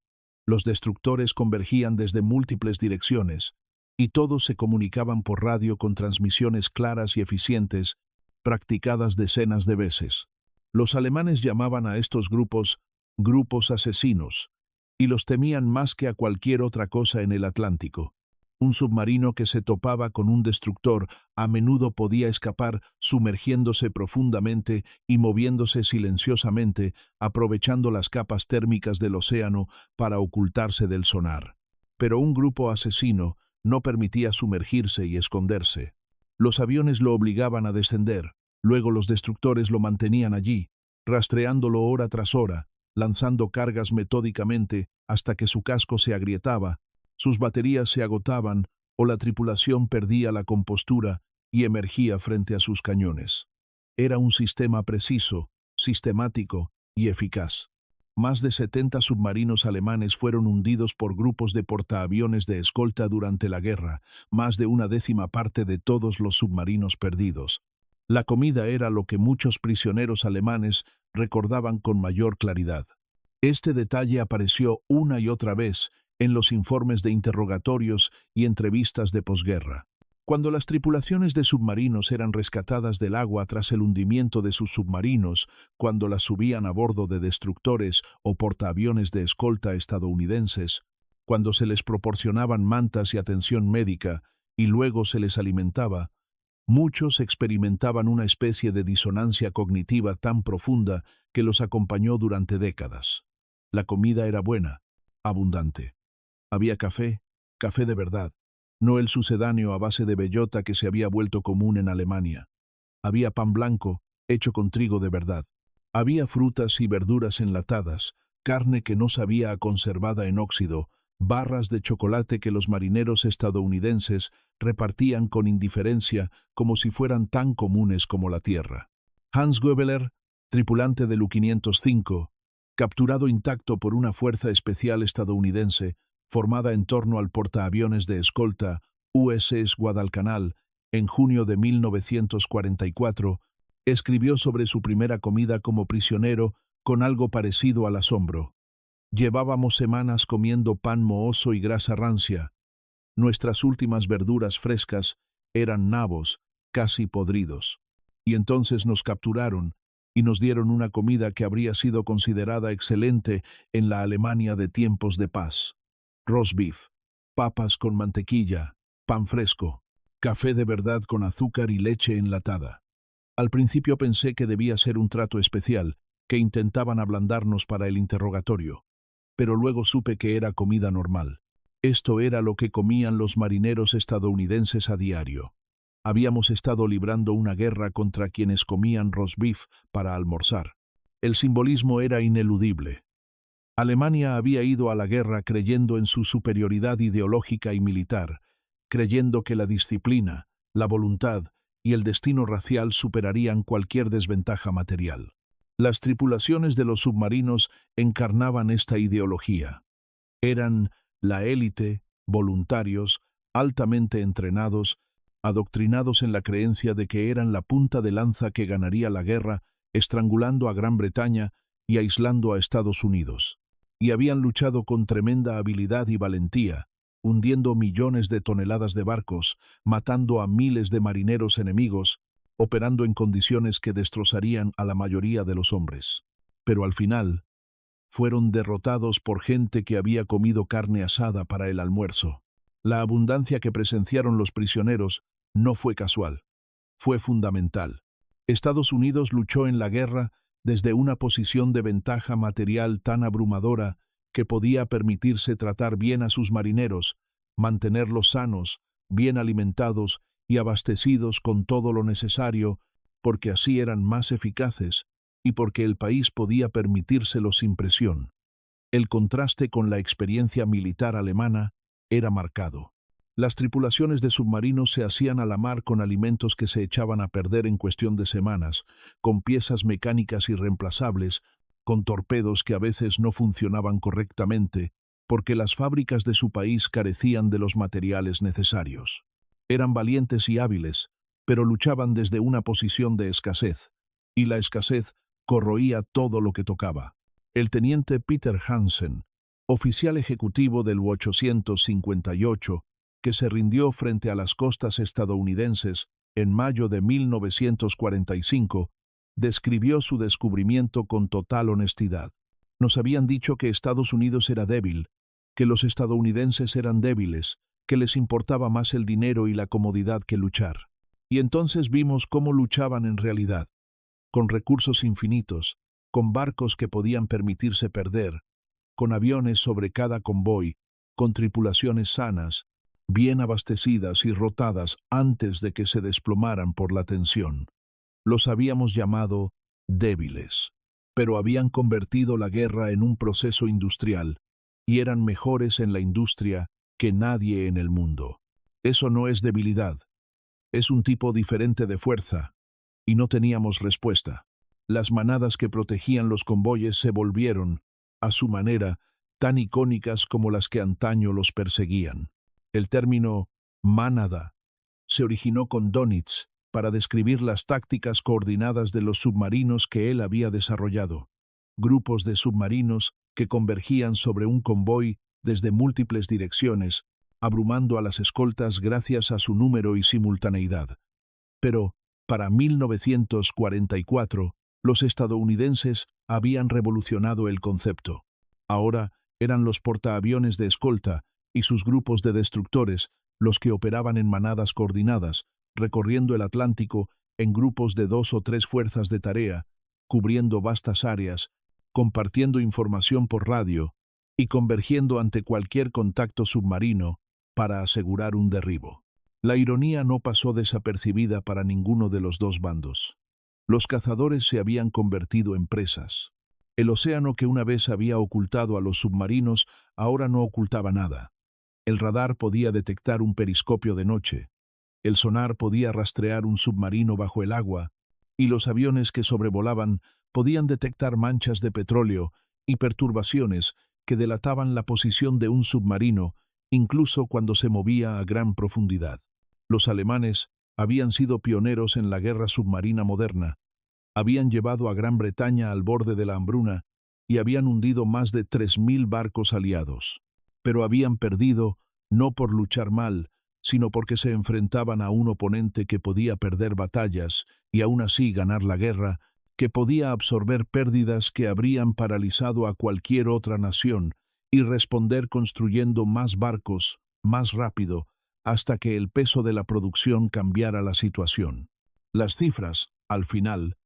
Los destructores convergían desde múltiples direcciones, y todos se comunicaban por radio con transmisiones claras y eficientes, practicadas decenas de veces. Los alemanes llamaban a estos grupos asesinos, y los temían más que a cualquier otra cosa en el Atlántico. Un submarino que se topaba con un destructor a menudo podía escapar sumergiéndose profundamente y moviéndose silenciosamente, aprovechando las capas térmicas del océano para ocultarse del sonar. Pero un grupo asesino no permitía sumergirse y esconderse. Los aviones lo obligaban a descender, luego los destructores lo mantenían allí, rastreándolo hora tras hora, lanzando cargas metódicamente hasta que su casco se agrietaba, sus baterías se agotaban o la tripulación perdía la compostura y emergía frente a sus cañones. Era un sistema preciso, sistemático y eficaz. Más de 70 submarinos alemanes fueron hundidos por grupos de portaaviones de escolta durante la guerra, más de 1/10 parte de todos los submarinos perdidos. La comida era lo que muchos prisioneros alemanes recordaban con mayor claridad. Este detalle apareció una y otra vez en los informes de interrogatorios y entrevistas de posguerra. Cuando las tripulaciones de submarinos eran rescatadas del agua tras el hundimiento de sus submarinos, cuando las subían a bordo de destructores o portaaviones de escolta estadounidenses, cuando se les proporcionaban mantas y atención médica y luego se les alimentaba, muchos experimentaban una especie de disonancia cognitiva tan profunda que los acompañó durante décadas. La comida era buena, abundante. Había café, café de verdad, no el sucedáneo a base de bellota que se había vuelto común en Alemania. Había pan blanco, hecho con trigo de verdad. Había frutas y verduras enlatadas, carne que no sabía a conservada en óxido, barras de chocolate que los marineros estadounidenses repartían con indiferencia como si fueran tan comunes como la tierra. Hans Goebeler, tripulante del U-505, capturado intacto por una fuerza especial estadounidense formada en torno al portaaviones de escolta USS Guadalcanal en junio de 1944, escribió sobre su primera comida como prisionero con algo parecido al asombro. Llevábamos semanas comiendo pan mohoso y grasa rancia. Nuestras últimas verduras frescas eran nabos, casi podridos. Y entonces nos capturaron y nos dieron una comida que habría sido considerada excelente en la Alemania de tiempos de paz. Roast beef, papas con mantequilla, pan fresco, café de verdad con azúcar y leche enlatada. Al principio pensé que debía ser un trato especial, que intentaban ablandarnos para el interrogatorio, pero luego supe que era comida normal. Esto era lo que comían los marineros estadounidenses a diario. Habíamos estado librando una guerra contra quienes comían roast beef para almorzar. El simbolismo era ineludible. Alemania había ido a la guerra creyendo en su superioridad ideológica y militar, creyendo que la disciplina, la voluntad y el destino racial superarían cualquier desventaja material. Las tripulaciones de los submarinos encarnaban esta ideología. Eran la élite, voluntarios, altamente entrenados, adoctrinados en la creencia de que eran la punta de lanza que ganaría la guerra, estrangulando a Gran Bretaña y aislando a Estados Unidos. Y habían luchado con tremenda habilidad y valentía, hundiendo millones de toneladas de barcos, matando a miles de marineros enemigos, operando en condiciones que destrozarían a la mayoría de los hombres. Pero al final, fueron derrotados por gente que había comido carne asada para el almuerzo. La abundancia que presenciaron los prisioneros no fue casual, fue fundamental. Estados Unidos luchó en la guerra desde una posición de ventaja material tan abrumadora que podía permitirse tratar bien a sus marineros, mantenerlos sanos, bien alimentados y abastecidos con todo lo necesario, porque así eran más eficaces y porque el país podía permitírselo sin presión. El contraste con la experiencia militar alemana era marcado. Las tripulaciones de submarinos se hacían a la mar con alimentos que se echaban a perder en cuestión de semanas, con piezas mecánicas irreemplazables, con torpedos que a veces no funcionaban correctamente, porque las fábricas de su país carecían de los materiales necesarios. Eran valientes y hábiles, pero luchaban desde una posición de escasez, y la escasez corroía todo lo que tocaba. El teniente Peter Hansen, oficial ejecutivo del U-858, que se rindió frente a las costas estadounidenses en mayo de 1945, describió su descubrimiento con total honestidad. Nos habían dicho que Estados Unidos era débil, que los estadounidenses eran débiles, que les importaba más el dinero y la comodidad que luchar. Y entonces vimos cómo luchaban en realidad, con recursos infinitos, con barcos que podían permitirse perder, con aviones sobre cada convoy, con tripulaciones sanas, bien abastecidas y rotadas antes de que se desplomaran por la tensión. Los habíamos llamado débiles, pero habían convertido la guerra en un proceso industrial y eran mejores en la industria que nadie en el mundo. Eso no es debilidad, es un tipo diferente de fuerza, y no teníamos respuesta. Las manadas que protegían los convoyes se volvieron, a su manera, tan icónicas como las que antaño los perseguían. El término manada se originó con Dönitz para describir las tácticas coordinadas de los submarinos que él había desarrollado. Grupos de submarinos que convergían sobre un convoy desde múltiples direcciones, abrumando a las escoltas gracias a su número y simultaneidad. Pero, para 1944, los estadounidenses habían revolucionado el concepto. Ahora eran los portaaviones de escolta y sus grupos de destructores los que operaban en manadas coordinadas, recorriendo el Atlántico en grupos de 2 o 3 fuerzas de tarea, cubriendo vastas áreas, compartiendo información por radio y convergiendo ante cualquier contacto submarino, para asegurar un derribo. La ironía no pasó desapercibida para ninguno de los dos bandos. Los cazadores se habían convertido en presas. El océano que una vez había ocultado a los submarinos ahora no ocultaba nada. El radar podía detectar un periscopio de noche. El sonar podía rastrear un submarino bajo el agua, y los aviones que sobrevolaban podían detectar manchas de petróleo y perturbaciones que delataban la posición de un submarino, incluso cuando se movía a gran profundidad. Los alemanes habían sido pioneros en la guerra submarina moderna, habían llevado a Gran Bretaña al borde de la hambruna y habían hundido más de 3.000 barcos aliados. Pero habían perdido no por luchar mal, sino porque se enfrentaban a un oponente que podía perder batallas y aún así ganar la guerra, que podía absorber pérdidas que habrían paralizado a cualquier otra nación y responder construyendo más barcos, más rápido, hasta que el peso de la producción cambiara la situación. Las cifras, al final,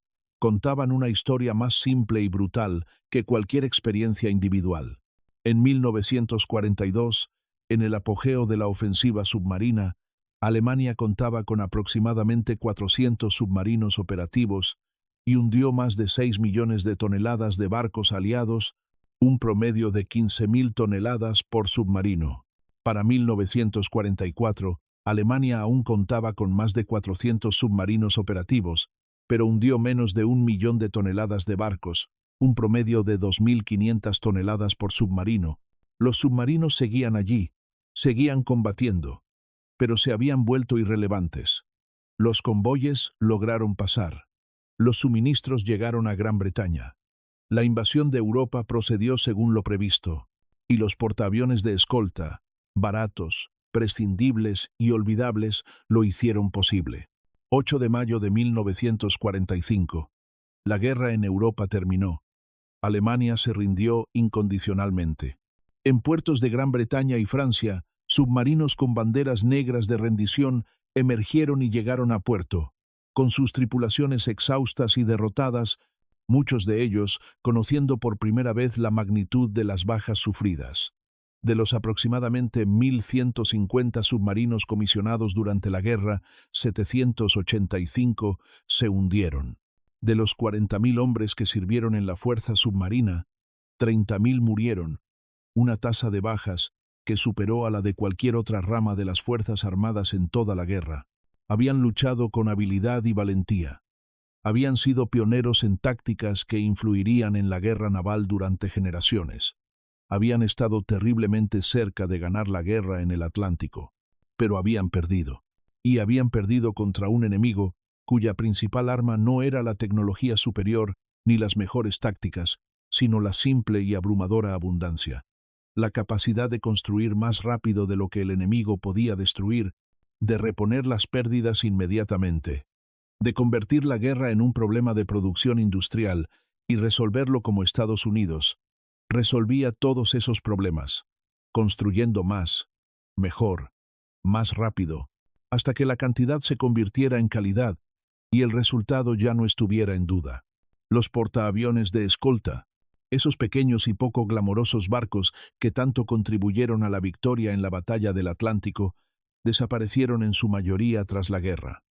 contaban una historia más simple y brutal que cualquier experiencia individual. En 1942, en el apogeo de la ofensiva submarina, Alemania contaba con aproximadamente 400 submarinos operativos y hundió más de 6 millones de toneladas de barcos aliados, un promedio de 15.000 toneladas por submarino. Para 1944, Alemania aún contaba con más de 400 submarinos operativos, pero hundió menos de 1 millón de toneladas de barcos, un promedio de 2.500 toneladas por submarino. Los submarinos seguían allí, seguían combatiendo, pero se habían vuelto irrelevantes. Los convoyes lograron pasar. Los suministros llegaron a Gran Bretaña. La invasión de Europa procedió según lo previsto, y los portaaviones de escolta, baratos, prescindibles y olvidables, lo hicieron posible. 8 de mayo de 1945. La guerra en Europa terminó. Alemania se rindió incondicionalmente. En puertos de Gran Bretaña y Francia, submarinos con banderas negras de rendición emergieron y llegaron a puerto, con sus tripulaciones exhaustas y derrotadas, muchos de ellos conociendo por primera vez la magnitud de las bajas sufridas. De los aproximadamente 1.150 submarinos comisionados durante la guerra, 785 se hundieron. De los 40.000 hombres que sirvieron en la fuerza submarina, 30.000 murieron, una tasa de bajas que superó a la de cualquier otra rama de las Fuerzas Armadas en toda la guerra. Habían luchado con habilidad y valentía. Habían sido pioneros en tácticas que influirían en la guerra naval durante generaciones. Habían estado terriblemente cerca de ganar la guerra en el Atlántico, pero habían perdido. Y habían perdido contra un enemigo cuya principal arma no era la tecnología superior ni las mejores tácticas, sino la simple y abrumadora abundancia. La capacidad de construir más rápido de lo que el enemigo podía destruir, de reponer las pérdidas inmediatamente, de convertir la guerra en un problema de producción industrial y resolverlo como Estados Unidos. Resolvía todos esos problemas, construyendo más, mejor, más rápido, hasta que la cantidad se convirtiera en calidad y el resultado ya no estuviera en duda. Los portaaviones de escolta, esos pequeños y poco glamorosos barcos que tanto contribuyeron a la victoria en la batalla del Atlántico, desaparecieron en su mayoría tras la guerra.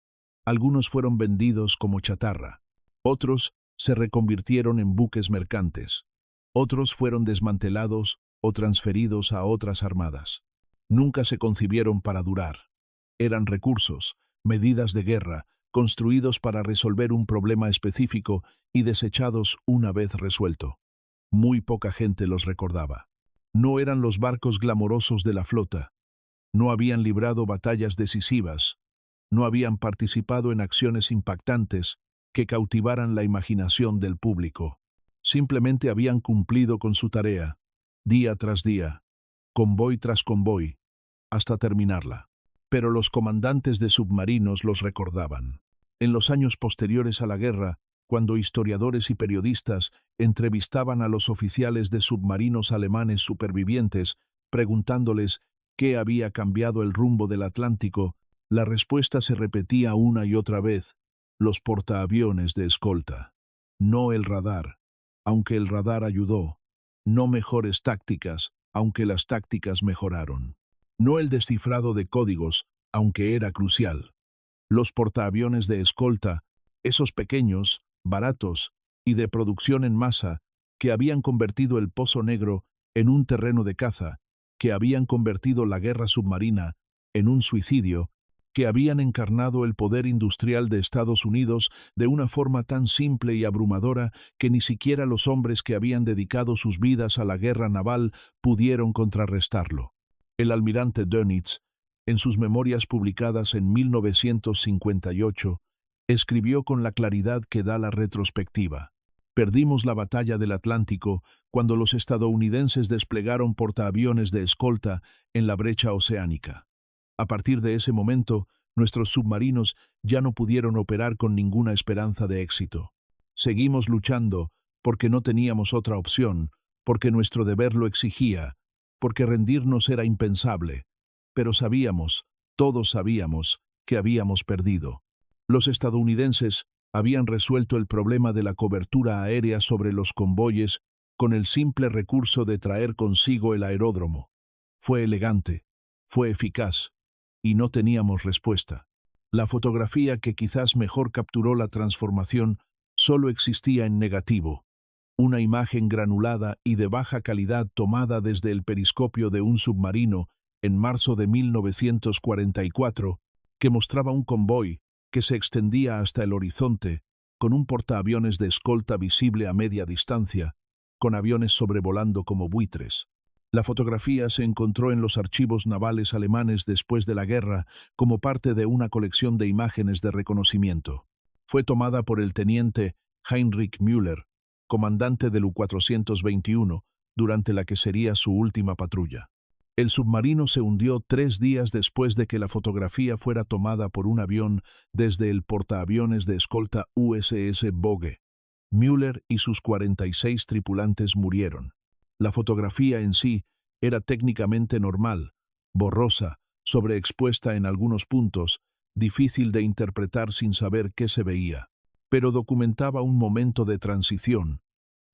Algunos fueron vendidos como chatarra, otros se reconvirtieron en buques mercantes, otros fueron desmantelados o transferidos a otras armadas. Nunca se concibieron para durar. Eran recursos, medidas de guerra, construidos para resolver un problema específico y desechados una vez resuelto. Muy poca gente los recordaba. No eran los barcos glamorosos de la flota. No habían librado batallas decisivas. No habían participado en acciones impactantes que cautivaran la imaginación del público. Simplemente habían cumplido con su tarea, día tras día, convoy tras convoy, hasta terminarla. Pero los comandantes de submarinos los recordaban. En los años posteriores a la guerra, cuando historiadores y periodistas entrevistaban a los oficiales de submarinos alemanes supervivientes, preguntándoles qué había cambiado el rumbo del Atlántico, la respuesta se repetía una y otra vez: los portaaviones de escolta. No el radar, aunque el radar ayudó. No mejores tácticas, aunque las tácticas mejoraron. no el descifrado de códigos, aunque era crucial. Los portaaviones de escolta, esos pequeños, baratos y de producción en masa, que habían convertido el Pozo Negro en un terreno de caza, que habían convertido la guerra submarina en un suicidio, que habían encarnado el poder industrial de Estados Unidos de una forma tan simple y abrumadora que ni siquiera los hombres que habían dedicado sus vidas a la guerra naval pudieron contrarrestarlo. El almirante Dönitz, en sus memorias publicadas en 1958, escribió con la claridad que da la retrospectiva: perdimos la batalla del Atlántico cuando los estadounidenses desplegaron portaaviones de escolta en la brecha oceánica. A partir de ese momento, nuestros submarinos ya no pudieron operar con ninguna esperanza de éxito. Seguimos luchando porque no teníamos otra opción, porque nuestro deber lo exigía, porque rendirnos era impensable. Pero sabíamos, todos sabíamos, que habíamos perdido. Los estadounidenses habían resuelto el problema de la cobertura aérea sobre los convoyes con el simple recurso de traer consigo el aeródromo. Fue elegante, fue eficaz, y no teníamos respuesta. La fotografía que quizás mejor capturó la transformación solo existía en negativo, una imagen granulada y de baja calidad tomada desde el periscopio de un submarino en marzo de 1944, que mostraba un convoy que se extendía hasta el horizonte, con un portaaviones de escolta visible a media distancia, con aviones sobrevolando como buitres. La fotografía se encontró en los archivos navales alemanes después de la guerra como parte de una colección de imágenes de reconocimiento. Fue tomada por el teniente Heinrich Müller, comandante del U-421, durante la que sería su última patrulla. El submarino se hundió 3 días después de que la fotografía fuera tomada por un avión desde el portaaviones de escolta USS Bogue. Müller y sus 46 tripulantes murieron. La fotografía en sí era técnicamente normal, borrosa, sobreexpuesta en algunos puntos, difícil de interpretar sin saber qué se veía, pero documentaba un momento de transición,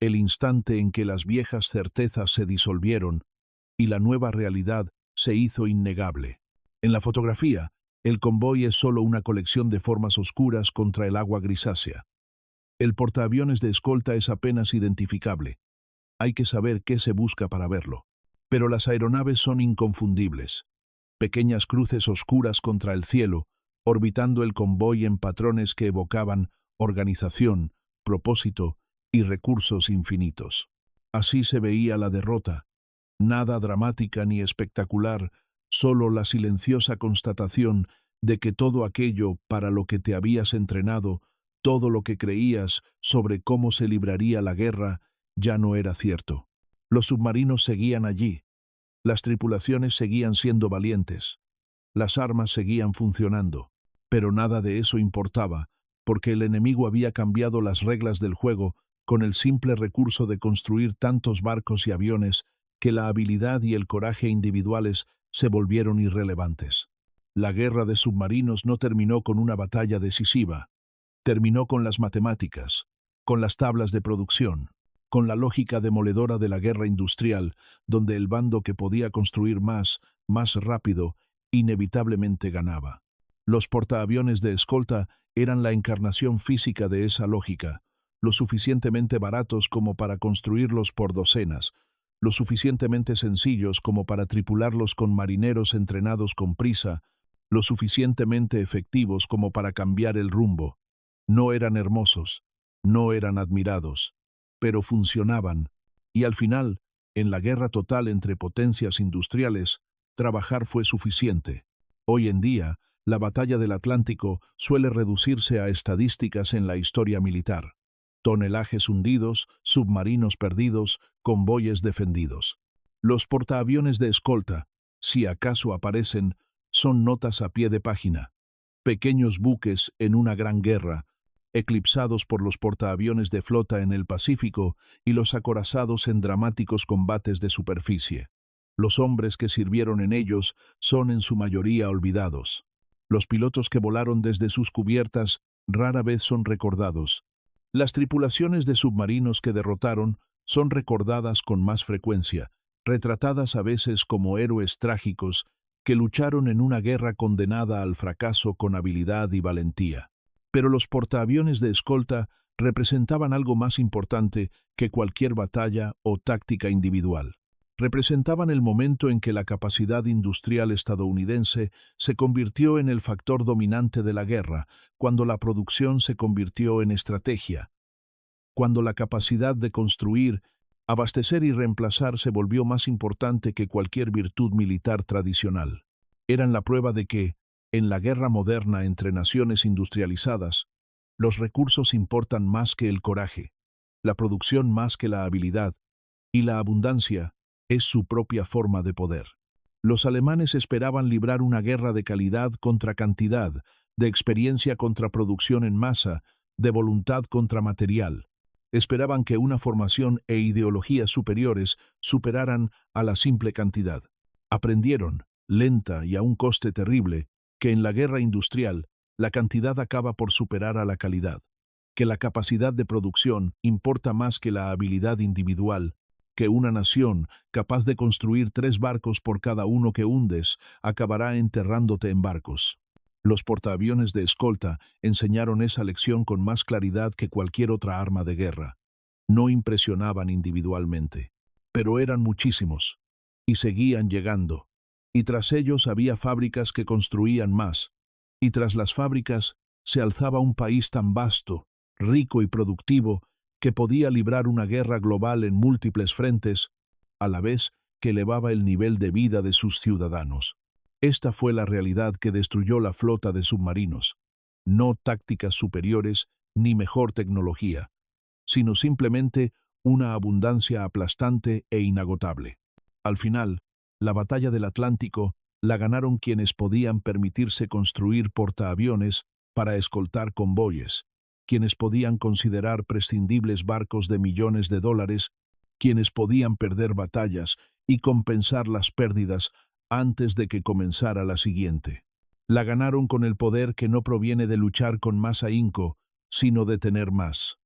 el instante en que las viejas certezas se disolvieron y la nueva realidad se hizo innegable. En la fotografía, el convoy es solo una colección de formas oscuras contra el agua grisácea. El portaaviones de escolta es apenas identificable. Hay que saber qué se busca para verlo. Pero las aeronaves son inconfundibles. Pequeñas cruces oscuras contra el cielo, orbitando el convoy en patrones que evocaban organización, propósito y recursos infinitos. Así se veía la derrota. Nada dramática ni espectacular, solo la silenciosa constatación de que todo aquello para lo que te habías entrenado, todo lo que creías sobre cómo se libraría la guerra, ya no era cierto. Los submarinos seguían allí, las tripulaciones seguían siendo valientes, las armas seguían funcionando, pero nada de eso importaba, porque el enemigo había cambiado las reglas del juego con el simple recurso de construir tantos barcos y aviones que la habilidad y el coraje individuales se volvieron irrelevantes. La guerra de submarinos no terminó con una batalla decisiva, terminó con las matemáticas, con las tablas de producción, con la lógica demoledora de la guerra industrial, donde el bando que podía construir más rápido, inevitablemente ganaba. Los portaaviones de escolta eran la encarnación física de esa lógica, lo suficientemente baratos como para construirlos por docenas, lo suficientemente sencillos como para tripularlos con marineros entrenados con prisa, lo suficientemente efectivos como para cambiar el rumbo. No eran hermosos, no eran admirados, pero funcionaban, y al final, en la guerra total entre potencias industriales, trabajar fue suficiente. Hoy en día, la batalla del Atlántico suele reducirse a estadísticas en la historia militar. Tonelajes hundidos, submarinos perdidos, convoyes defendidos. Los portaaviones de escolta, si acaso aparecen, son notas a pie de página. Pequeños buques en una gran guerra, eclipsados por los portaaviones de flota en el Pacífico y los acorazados en dramáticos combates de superficie. Los hombres que sirvieron en ellos son en su mayoría olvidados. Los pilotos que volaron desde sus cubiertas rara vez son recordados. Las tripulaciones de submarinos que derrotaron son recordadas con más frecuencia, retratadas a veces como héroes trágicos que lucharon en una guerra condenada al fracaso con habilidad y valentía. Pero los portaaviones de escolta representaban algo más importante que cualquier batalla o táctica individual. Representaban el momento en que la capacidad industrial estadounidense se convirtió en el factor dominante de la guerra, cuando la producción se convirtió en estrategia, cuando la capacidad de construir, abastecer y reemplazar se volvió más importante que cualquier virtud militar tradicional. Eran la prueba de que, en la guerra moderna entre naciones industrializadas, los recursos importan más que el coraje, la producción más que la habilidad, y la abundancia es su propia forma de poder. Los alemanes esperaban librar una guerra de calidad contra cantidad, de experiencia contra producción en masa, de voluntad contra material. Esperaban que una formación e ideologías superiores superaran a la simple cantidad. Aprendieron, lenta y a un coste terrible, que en la guerra industrial la cantidad acaba por superar a la calidad, que la capacidad de producción importa más que la habilidad individual, que una nación capaz de construir 3 barcos por cada uno que hundes acabará enterrándote en barcos. Los portaaviones de escolta enseñaron esa lección con más claridad que cualquier otra arma de guerra. No impresionaban individualmente, pero eran muchísimos, y seguían llegando. Y tras ellos había fábricas que construían más, y tras las fábricas se alzaba un país tan vasto, rico y productivo, que podía librar una guerra global en múltiples frentes, a la vez que elevaba el nivel de vida de sus ciudadanos. Esta fue la realidad que destruyó la flota de submarinos. No tácticas superiores ni mejor tecnología, sino simplemente una abundancia aplastante e inagotable. Al final, la batalla del Atlántico la ganaron quienes podían permitirse construir portaaviones para escoltar convoyes, quienes podían considerar prescindibles barcos de millones de dólares, quienes podían perder batallas y compensar las pérdidas antes de que comenzara la siguiente. La ganaron con el poder que no proviene de luchar con más ahínco, sino de tener más.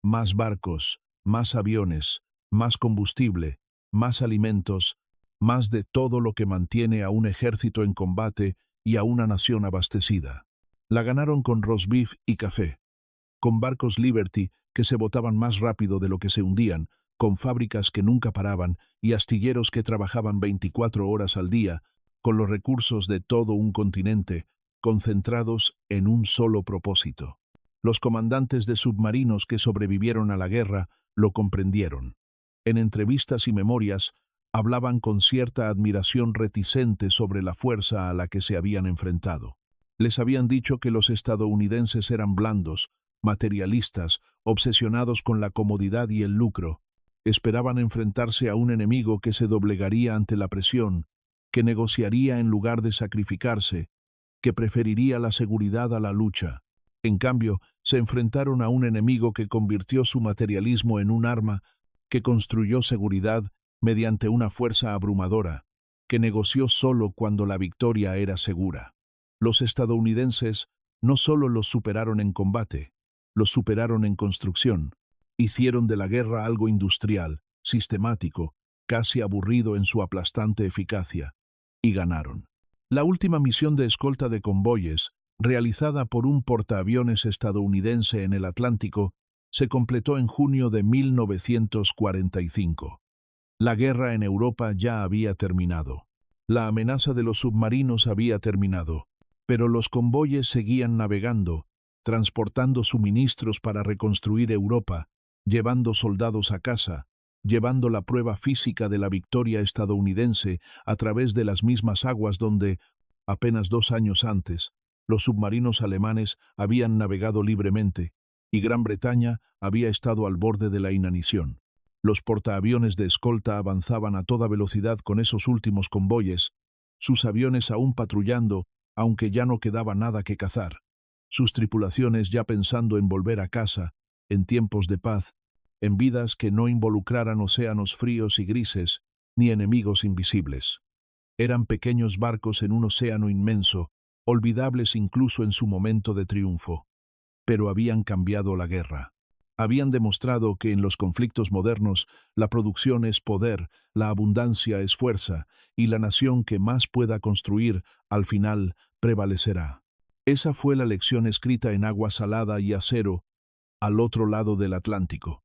Más barcos, más aviones, más combustible, más alimentos, más de todo lo que mantiene a un ejército en combate y a una nación abastecida. La ganaron con roast beef y café, con barcos Liberty que se botaban más rápido de lo que se hundían, con fábricas que nunca paraban y astilleros que trabajaban 24 horas al día, con los recursos de todo un continente, concentrados en un solo propósito. Los comandantes de submarinos que sobrevivieron a la guerra lo comprendieron. En entrevistas y memorias, hablaban con cierta admiración reticente sobre la fuerza a la que se habían enfrentado. Les habían dicho que los estadounidenses eran blandos, materialistas, obsesionados con la comodidad y el lucro. Esperaban enfrentarse a un enemigo que se doblegaría ante la presión, que negociaría en lugar de sacrificarse, que preferiría la seguridad a la lucha. En cambio, se enfrentaron a un enemigo que convirtió su materialismo en un arma, que construyó seguridad mediante una fuerza abrumadora, que negoció solo cuando la victoria era segura. Los estadounidenses no solo los superaron en combate, los superaron en construcción. Hicieron de la guerra algo industrial, sistemático, casi aburrido en su aplastante eficacia, y ganaron. La última misión de escolta de convoyes, realizada por un portaaviones estadounidense en el Atlántico, se completó en junio de 1945. La guerra en Europa ya había terminado. La amenaza de los submarinos había terminado, pero los convoyes seguían navegando, transportando suministros para reconstruir Europa, llevando soldados a casa, llevando la prueba física de la victoria estadounidense a través de las mismas aguas donde, apenas 2 años antes, los submarinos alemanes habían navegado libremente, y Gran Bretaña había estado al borde de la inanición. Los portaaviones de escolta avanzaban a toda velocidad con esos últimos convoyes, sus aviones aún patrullando, aunque ya no quedaba nada que cazar, sus tripulaciones ya pensando en volver a casa, en tiempos de paz, en vidas que no involucraran océanos fríos y grises, ni enemigos invisibles. Eran pequeños barcos en un océano inmenso, olvidables incluso en su momento de triunfo. Pero habían cambiado la guerra. habían demostrado que en los conflictos modernos la producción es poder, la abundancia es fuerza, y la nación que más pueda construir, al final, prevalecerá. Esa fue la lección escrita en agua salada y acero, al otro lado del Atlántico.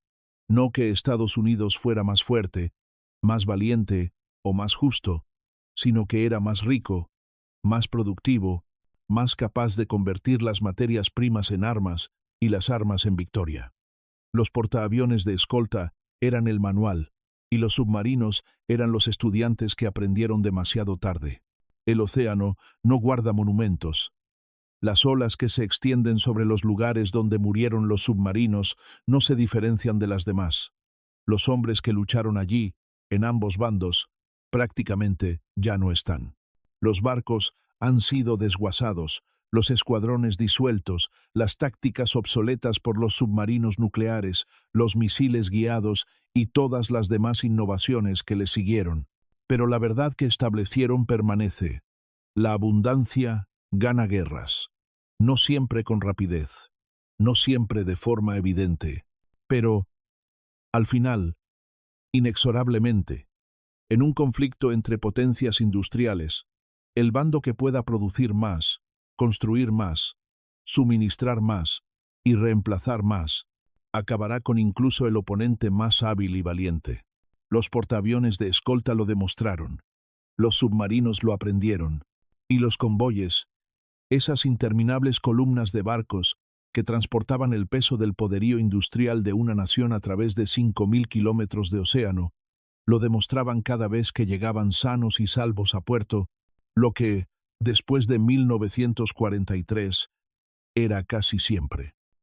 No que Estados Unidos fuera más fuerte, más valiente o más justo, sino que era más rico, más productivo, más capaz de convertir las materias primas en armas y las armas en victoria. Los portaaviones de escolta eran el manual, y los submarinos eran los estudiantes que aprendieron demasiado tarde. El océano no guarda monumentos. Las olas que se extienden sobre los lugares donde murieron los submarinos no se diferencian de las demás. Los hombres que lucharon allí, en ambos bandos, prácticamente ya no están. Los barcos han sido desguazados, los escuadrones disueltos, las tácticas obsoletas por los submarinos nucleares, los misiles guiados y todas las demás innovaciones que le siguieron. Pero la verdad que establecieron permanece. La abundancia gana guerras. No siempre con rapidez, no siempre de forma evidente, pero, al final, inexorablemente, en un conflicto entre potencias industriales, el bando que pueda producir más, construir más, suministrar más y reemplazar más, acabará con incluso el oponente más hábil y valiente. Los portaaviones de escolta lo demostraron, los submarinos lo aprendieron, y los convoyes, esas interminables columnas de barcos que transportaban el peso del poderío industrial de una nación a través de 5.000 kilómetros de océano, lo demostraban cada vez que llegaban sanos y salvos a puerto, lo que, después de 1943, era casi siempre.